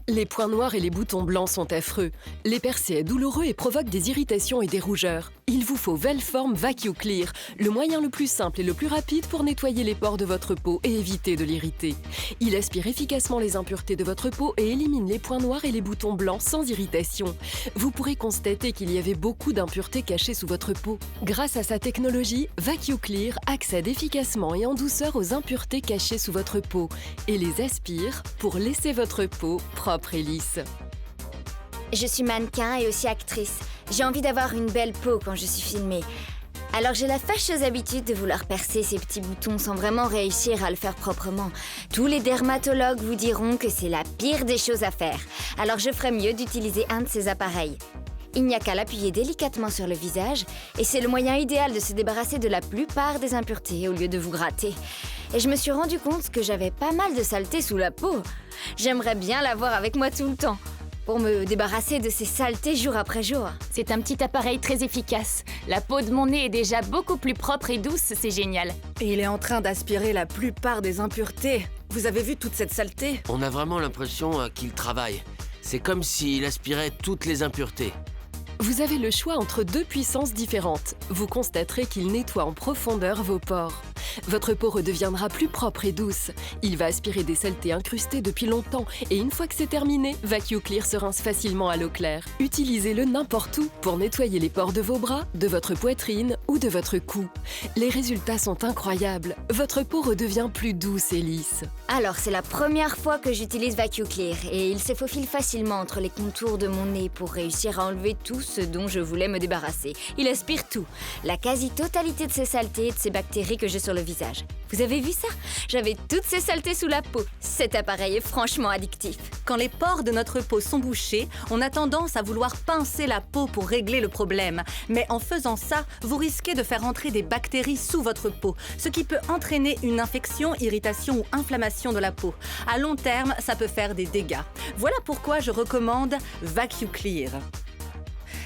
Les points noirs et les boutons blancs sont affreux. Les percés est douloureux et provoquent des irritations et des rougeurs. Il vous faut Velform Vacuum Clear, le moyen le plus simple et le plus rapide pour nettoyer les pores de votre peau et éviter de l'irriter. Il aspire efficacement les impuretés de votre peau et élimine les points noirs et les boutons blancs sans irritation. Vous pourrez constater qu'il y avait beaucoup d'impuretés cachées sous votre peau. Grâce à sa technologie, Vacuum Clear accède efficacement et en douceur aux impuretés cachées sous votre peau et les aspire pour laisser votre peau propre et lisse. Je suis mannequin et aussi actrice. J'ai envie d'avoir une belle peau quand je suis filmée. Alors j'ai la fâcheuse habitude de vouloir percer ces petits boutons sans vraiment réussir à le faire proprement. Tous les dermatologues vous diront que c'est la pire des choses à faire. Alors je ferais mieux d'utiliser un de ces appareils. Il n'y a qu'à l'appuyer délicatement sur le visage et c'est le moyen idéal de se débarrasser de la plupart des impuretés au lieu de vous gratter. Et je me suis rendu compte que j'avais pas mal de saleté sous la peau. J'aimerais bien l'avoir avec moi tout le temps, pour me débarrasser de ces saletés jour après jour. C'est un petit appareil très efficace. La peau de mon nez est déjà beaucoup plus propre et douce, c'est génial. Et il est en train d'aspirer la plupart des impuretés. Vous avez vu toute cette saleté? On a vraiment l'impression qu'il travaille. C'est comme s'il aspirait toutes les impuretés. Vous avez le choix entre deux puissances différentes. Vous constaterez qu'il nettoie en profondeur vos pores. Votre peau redeviendra plus propre et douce. Il va aspirer des saletés incrustées depuis longtemps et une fois que c'est terminé, Vacuum Clear se rince facilement à l'eau claire. Utilisez-le n'importe où pour nettoyer les pores de vos bras, de votre poitrine ou de votre cou. Les résultats sont incroyables. Votre peau redevient plus douce et lisse. Alors c'est la première fois que j'utilise Vacuum Clear et il se faufile facilement entre les contours de mon nez pour réussir à enlever tout ce dont je voulais me débarrasser. Il aspire tout, la quasi-totalité de ces saletés et de ces bactéries que j'ai sur le visage. Vous avez vu ça? J'avais toutes ces saletés sous la peau. Cet appareil est franchement addictif. Quand les pores de notre peau sont bouchés, on a tendance à vouloir pincer la peau pour régler le problème. Mais en faisant ça, vous risquez de faire entrer des bactéries sous votre peau, ce qui peut entraîner une infection, irritation ou inflammation de la peau. À long terme, ça peut faire des dégâts. Voilà pourquoi je recommande Vacuum Clear.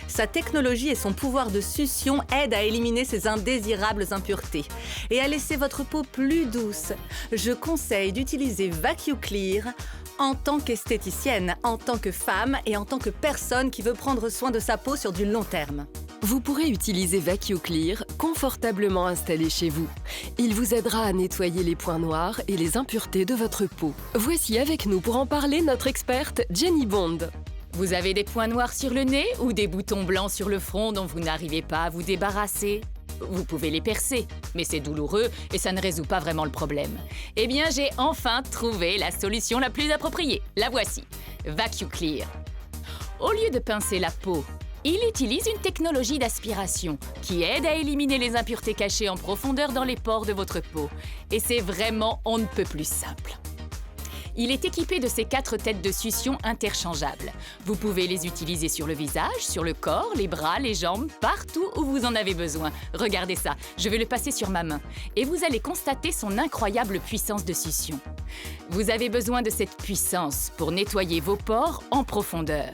Sa technologie et son pouvoir de succion aident à éliminer ces indésirables impuretés et à laisser votre peau plus douce. Je conseille d'utiliser Vacuum Clear en tant qu'esthéticienne, en tant que femme et en tant que personne qui veut prendre soin de sa peau sur du long terme. Vous pourrez utiliser Vacuum Clear confortablement installé chez vous. Il vous aidera à nettoyer les points noirs et les impuretés de votre peau. Voici avec nous pour en parler notre experte Jenny Bond. Vous avez des points noirs sur le nez ou des boutons blancs sur le front dont vous n'arrivez pas à vous débarrasser? Vous pouvez les percer, mais c'est douloureux et ça ne résout pas vraiment le problème. Eh bien, j'ai enfin trouvé la solution la plus appropriée. La voici, Vacuum Clear. Au lieu de pincer la peau, il utilise une technologie d'aspiration qui aide à éliminer les impuretés cachées en profondeur dans les pores de votre peau. Et c'est vraiment on ne peut plus simple. Il est équipé de ces 4 têtes de succion interchangeables. Vous pouvez les utiliser sur le visage, sur le corps, les bras, les jambes, partout où vous en avez besoin. Regardez ça, je vais le passer sur ma main. Et vous allez constater son incroyable puissance de succion. Vous avez besoin de cette puissance pour nettoyer vos pores en profondeur.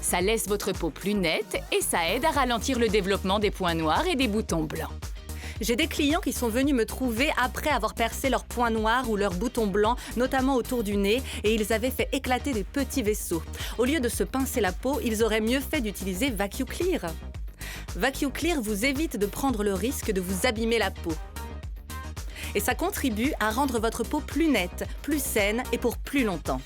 Ça laisse votre peau plus nette et ça aide à ralentir le développement des points noirs et des boutons blancs. J'ai des clients qui sont venus me trouver après avoir percé leurs points noirs ou leurs boutons blancs, notamment autour du nez, et ils avaient fait éclater des petits vaisseaux. Au lieu de se pincer la peau, ils auraient mieux fait d'utiliser Vacuum Clear. Vacuum Clear vous évite de prendre le risque de vous abîmer la peau. Et ça contribue à rendre votre peau plus nette, plus saine et pour plus longtemps.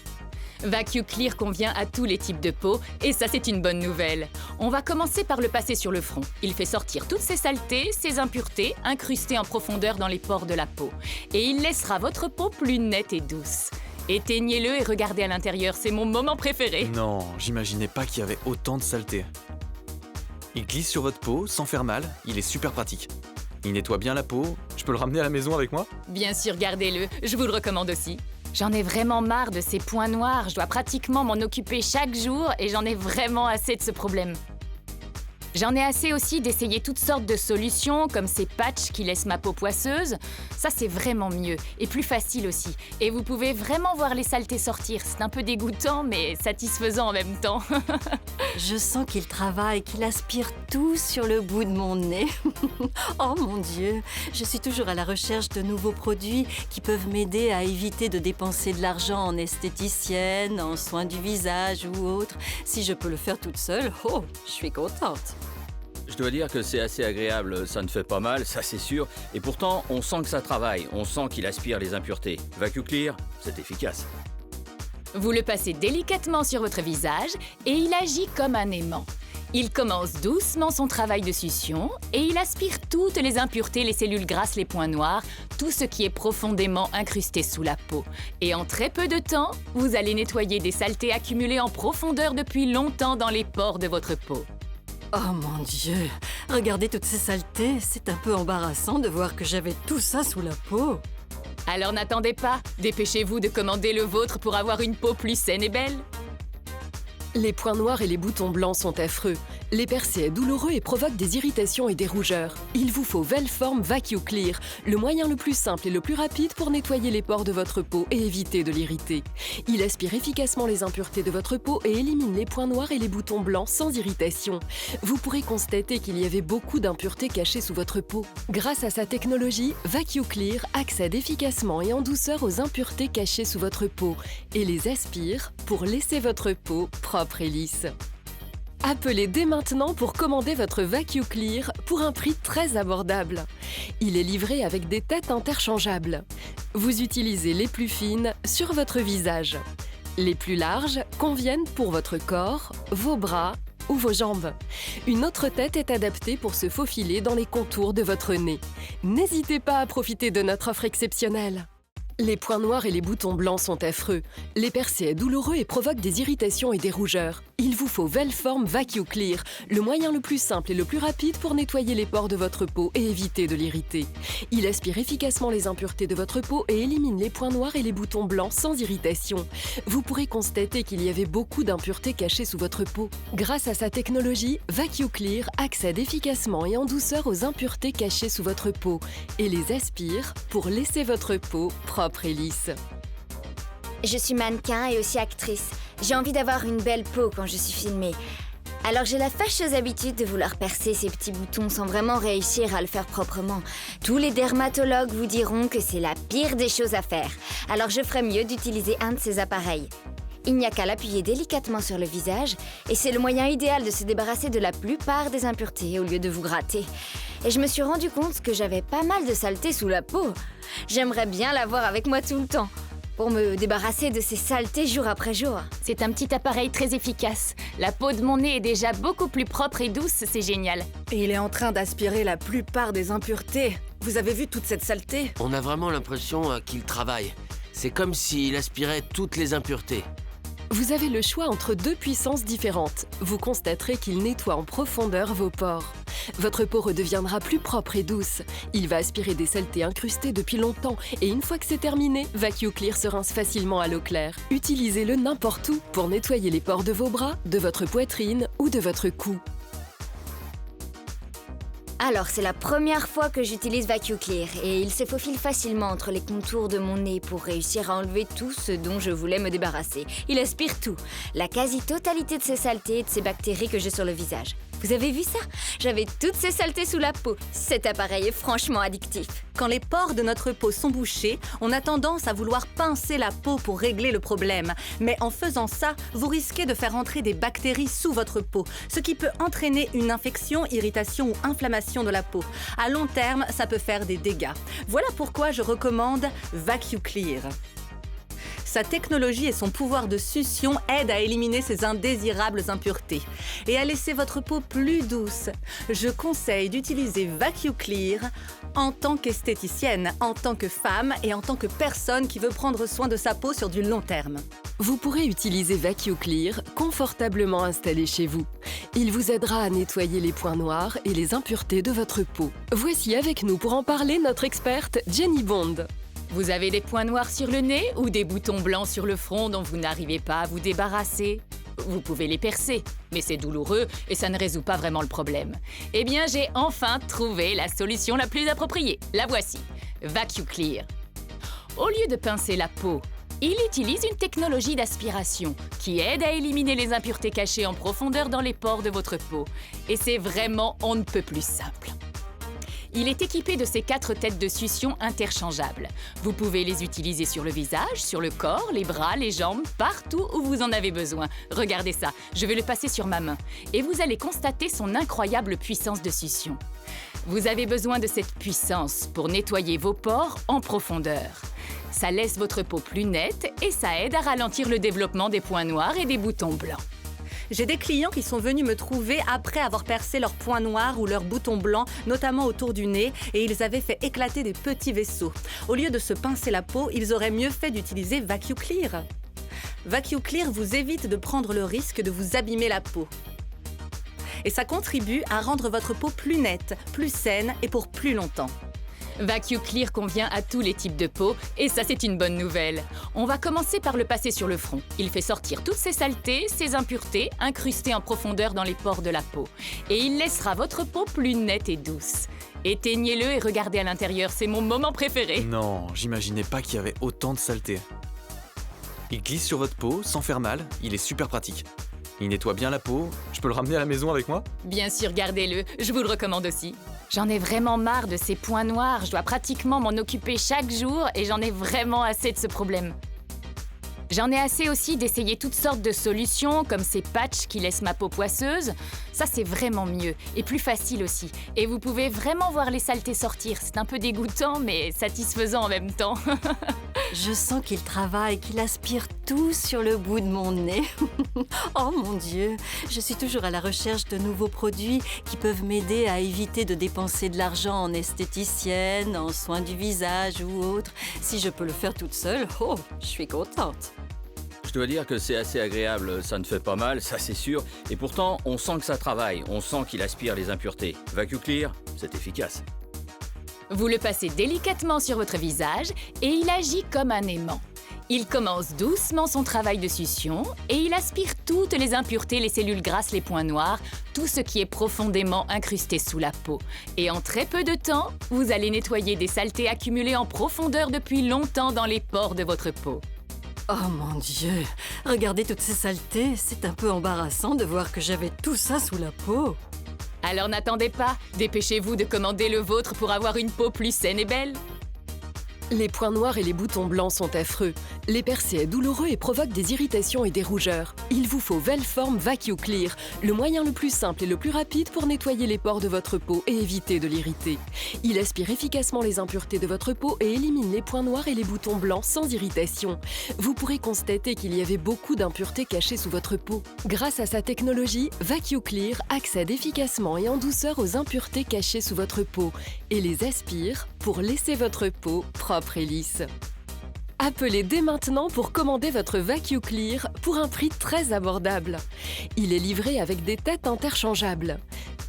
Vacuum Clear convient à tous les types de peau et ça c'est une bonne nouvelle. On va commencer par le passer sur le front. Il fait sortir toutes ces saletés, ces impuretés incrustées en profondeur dans les pores de la peau. Et il laissera votre peau plus nette et douce. Éteignez-le et regardez à l'intérieur, c'est mon moment préféré. Non, j'imaginais pas qu'il y avait autant de saleté. Il glisse sur votre peau sans faire mal, il est super pratique. Il nettoie bien la peau, je peux le ramener à la maison avec moi? Bien sûr, gardez-le, je vous le recommande aussi. J'en ai vraiment marre de ces points noirs, je dois pratiquement m'en occuper chaque jour et j'en ai vraiment assez de ce problème. J'en ai assez aussi d'essayer toutes sortes de solutions, comme ces patchs qui laissent ma peau poisseuse. Ça, c'est vraiment mieux, et plus facile aussi. Et vous pouvez vraiment voir les saletés sortir. C'est un peu dégoûtant, mais satisfaisant en même temps. Je sens qu'il travaille, qu'il aspire tout sur le bout de mon nez. Oh mon Dieu, je suis toujours à la recherche de nouveaux produits qui peuvent m'aider à éviter de dépenser de l'argent en esthéticienne, en soins du visage ou autre. Si je peux le faire toute seule, oh, je suis contente. Je dois dire que c'est assez agréable, ça ne fait pas mal, ça c'est sûr. Et pourtant, on sent que ça travaille, on sent qu'il aspire les impuretés. VacuClear, c'est efficace. Vous le passez délicatement sur votre visage et il agit comme un aimant. Il commence doucement son travail de succion et il aspire toutes les impuretés, les cellules grasses, les points noirs, tout ce qui est profondément incrusté sous la peau. Et en très peu de temps, vous allez nettoyer des saletés accumulées en profondeur depuis longtemps dans les pores de votre peau. Oh mon Dieu, regardez toutes ces saletés, c'est un peu embarrassant de voir que j'avais tout ça sous la peau. Alors n'attendez pas, dépêchez-vous de commander le vôtre pour avoir une peau plus saine et belle. Les points noirs et les boutons blancs sont affreux. Les percés est douloureux et provoquent des irritations et des rougeurs. Il vous faut Velform VacuClear, le moyen le plus simple et le plus rapide pour nettoyer les pores de votre peau et éviter de l'irriter. Il aspire efficacement les impuretés de votre peau et élimine les points noirs et les boutons blancs sans irritation. Vous pourrez constater qu'il y avait beaucoup d'impuretés cachées sous votre peau. Grâce à sa technologie, VacuClear accède efficacement et en douceur aux impuretés cachées sous votre peau et les aspire pour laisser votre peau propre et lisse. Appelez dès maintenant pour commander votre VacuClear pour un prix très abordable. Il est livré avec des têtes interchangeables. Vous utilisez les plus fines sur votre visage. Les plus larges conviennent pour votre corps, vos bras ou vos jambes. Une autre tête est adaptée pour se faufiler dans les contours de votre nez. N'hésitez pas à profiter de notre offre exceptionnelle. Les points noirs et les boutons blancs sont affreux. Les percés est douloureux et provoquent des irritations et des rougeurs. Il vous faut Velform VacuClear, le moyen le plus simple et le plus rapide pour nettoyer les pores de votre peau et éviter de l'irriter. Il aspire efficacement les impuretés de votre peau et élimine les points noirs et les boutons blancs sans irritation. Vous pourrez constater qu'il y avait beaucoup d'impuretés cachées sous votre peau. Grâce à sa technologie, VacuClear accède efficacement et en douceur aux impuretés cachées sous votre peau et les aspire pour laisser votre peau propre et lisse. Je suis mannequin et aussi actrice. J'ai envie d'avoir une belle peau quand je suis filmée. Alors j'ai la fâcheuse habitude de vouloir percer ces petits boutons sans vraiment réussir à le faire proprement. Tous les dermatologues vous diront que c'est la pire des choses à faire. Alors je ferais mieux d'utiliser un de ces appareils. Il n'y a qu'à l'appuyer délicatement sur le visage et c'est le moyen idéal de se débarrasser de la plupart des impuretés au lieu de vous gratter. Et je me suis rendu compte que j'avais pas mal de saleté sous la peau. J'aimerais bien l'avoir avec moi tout le temps pour me débarrasser de ces saletés jour après jour. C'est un petit appareil très efficace. La peau de mon nez est déjà beaucoup plus propre et douce, c'est génial. Et il est en train d'aspirer la plupart des impuretés. Vous avez vu toute cette saleté? On a vraiment l'impression qu'il travaille. C'est comme s'il aspirait toutes les impuretés. Vous avez le choix entre deux puissances différentes. Vous constaterez qu'il nettoie en profondeur vos pores. Votre peau redeviendra plus propre et douce. Il va aspirer des saletés incrustées depuis longtemps et une fois que c'est terminé, VacuClear se rince facilement à l'eau claire. Utilisez-le n'importe où pour nettoyer les pores de vos bras, de votre poitrine ou de votre cou. Alors, c'est la première fois que j'utilise VacuClear et il se faufile facilement entre les contours de mon nez pour réussir à enlever tout ce dont je voulais me débarrasser. Il aspire tout, la quasi-totalité de ces saletés et de ces bactéries que j'ai sur le visage. Vous avez vu ça? J'avais toutes ces saletés sous la peau. Cet appareil est franchement addictif. Quand les pores de notre peau sont bouchés, on a tendance à vouloir pincer la peau pour régler le problème. Mais en faisant ça, vous risquez de faire entrer des bactéries sous votre peau, ce qui peut entraîner une infection, irritation ou inflammation de la peau. À long terme, ça peut faire des dégâts. Voilà pourquoi je recommande VacuClear. Sa technologie et son pouvoir de succion aident à éliminer ces indésirables impuretés et à laisser votre peau plus douce. Je conseille d'utiliser VacuClear en tant qu'esthéticienne, en tant que femme et en tant que personne qui veut prendre soin de sa peau sur du long terme. Vous pourrez utiliser VacuClear confortablement installé chez vous. Il vous aidera à nettoyer les points noirs et les impuretés de votre peau. Voici avec nous pour en parler notre experte Jenny Bond. Vous avez des points noirs sur le nez ou des boutons blancs sur le front dont vous n'arrivez pas à vous débarrasser? vous pouvez les percer, mais c'est douloureux et ça ne résout pas vraiment le problème. Eh bien, j'ai enfin trouvé la solution la plus appropriée. La voici, VacuClear. Au lieu de pincer la peau, il utilise une technologie d'aspiration qui aide à éliminer les impuretés cachées en profondeur dans les pores de votre peau. Et c'est vraiment on ne peut plus simple. Il est équipé de ces 4 têtes de succion interchangeables. Vous pouvez les utiliser sur le visage, sur le corps, les bras, les jambes, partout où vous en avez besoin. Regardez ça, je vais le passer sur ma main. Et vous allez constater son incroyable puissance de succion. Vous avez besoin de cette puissance pour nettoyer vos pores en profondeur. Ça laisse votre peau plus nette et ça aide à ralentir le développement des points noirs et des boutons blancs. J'ai des clients qui sont venus me trouver après avoir percé leurs points noirs ou leurs boutons blancs, notamment autour du nez, et ils avaient fait éclater des petits vaisseaux. Au lieu de se pincer la peau, ils auraient mieux fait d'utiliser VacuClear. VacuClear vous évite de prendre le risque de vous abîmer la peau. Et ça contribue à rendre votre peau plus nette, plus saine et pour plus longtemps. VacuClear convient à tous les types de peau et ça c'est une bonne nouvelle. On va commencer par le passer sur le front. Il fait sortir toutes ces saletés, ces impuretés incrustées en profondeur dans les pores de la peau. Et il laissera votre peau plus nette et douce. Éteignez-le et regardez à l'intérieur, c'est mon moment préféré. Non, j'imaginais pas qu'il y avait autant de saleté. Il glisse sur votre peau sans faire mal, il est super pratique. Il nettoie bien la peau, je peux le ramener à la maison avec moi? Bien sûr, gardez-le, je vous le recommande aussi. J'en ai vraiment marre de ces points noirs, je dois pratiquement m'en occuper chaque jour et j'en ai vraiment assez de ce problème. J'en ai assez aussi d'essayer toutes sortes de solutions, comme ces patchs qui laissent ma peau poisseuse. Ça, c'est vraiment mieux et plus facile aussi. Et vous pouvez vraiment voir les saletés sortir. C'est un peu dégoûtant, mais satisfaisant en même temps. Je sens qu'il travaille, qu'il aspire tout sur le bout de mon nez. Oh mon Dieu, je suis toujours à la recherche de nouveaux produits qui peuvent m'aider à éviter de dépenser de l'argent en esthéticienne, en soins du visage ou autre. Si je peux le faire toute seule, oh, je suis contente. Je dois dire que c'est assez agréable, ça ne fait pas mal, ça c'est sûr. Et pourtant, on sent que ça travaille, on sent qu'il aspire les impuretés. VacuClear, c'est efficace. Vous le passez délicatement sur votre visage et il agit comme un aimant. Il commence doucement son travail de succion et il aspire toutes les impuretés, les cellules grasses, les points noirs, tout ce qui est profondément incrusté sous la peau. Et en très peu de temps, vous allez nettoyer des saletés accumulées en profondeur depuis longtemps dans les pores de votre peau. Oh mon Dieu, regardez toutes ces saletés, c'est un peu embarrassant de voir que j'avais tout ça sous la peau. Alors n'attendez pas, dépêchez-vous de commander le vôtre pour avoir une peau plus saine et belle. Les points noirs et les boutons blancs sont affreux. Les percés est douloureux et provoquent des irritations et des rougeurs. Il vous faut Velform VacuClear, le moyen le plus simple et le plus rapide pour nettoyer les pores de votre peau et éviter de l'irriter. Il aspire efficacement les impuretés de votre peau et élimine les points noirs et les boutons blancs sans irritation. Vous pourrez constater qu'il y avait beaucoup d'impuretés cachées sous votre peau. Grâce à sa technologie, VacuClear accède efficacement et en douceur aux impuretés cachées sous votre peau et les aspire pour laisser votre peau propre et lisse. Appelez dès maintenant pour commander votre VacuClear pour un prix très abordable. Il est livré avec des têtes interchangeables.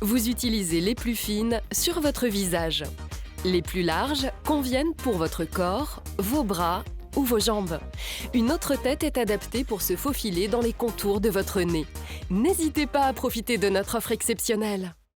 Vous utilisez les plus fines sur votre visage. Les plus larges conviennent pour votre corps, vos bras ou vos jambes. Une autre tête est adaptée pour se faufiler dans les contours de votre nez. N'hésitez pas à profiter de notre offre exceptionnelle.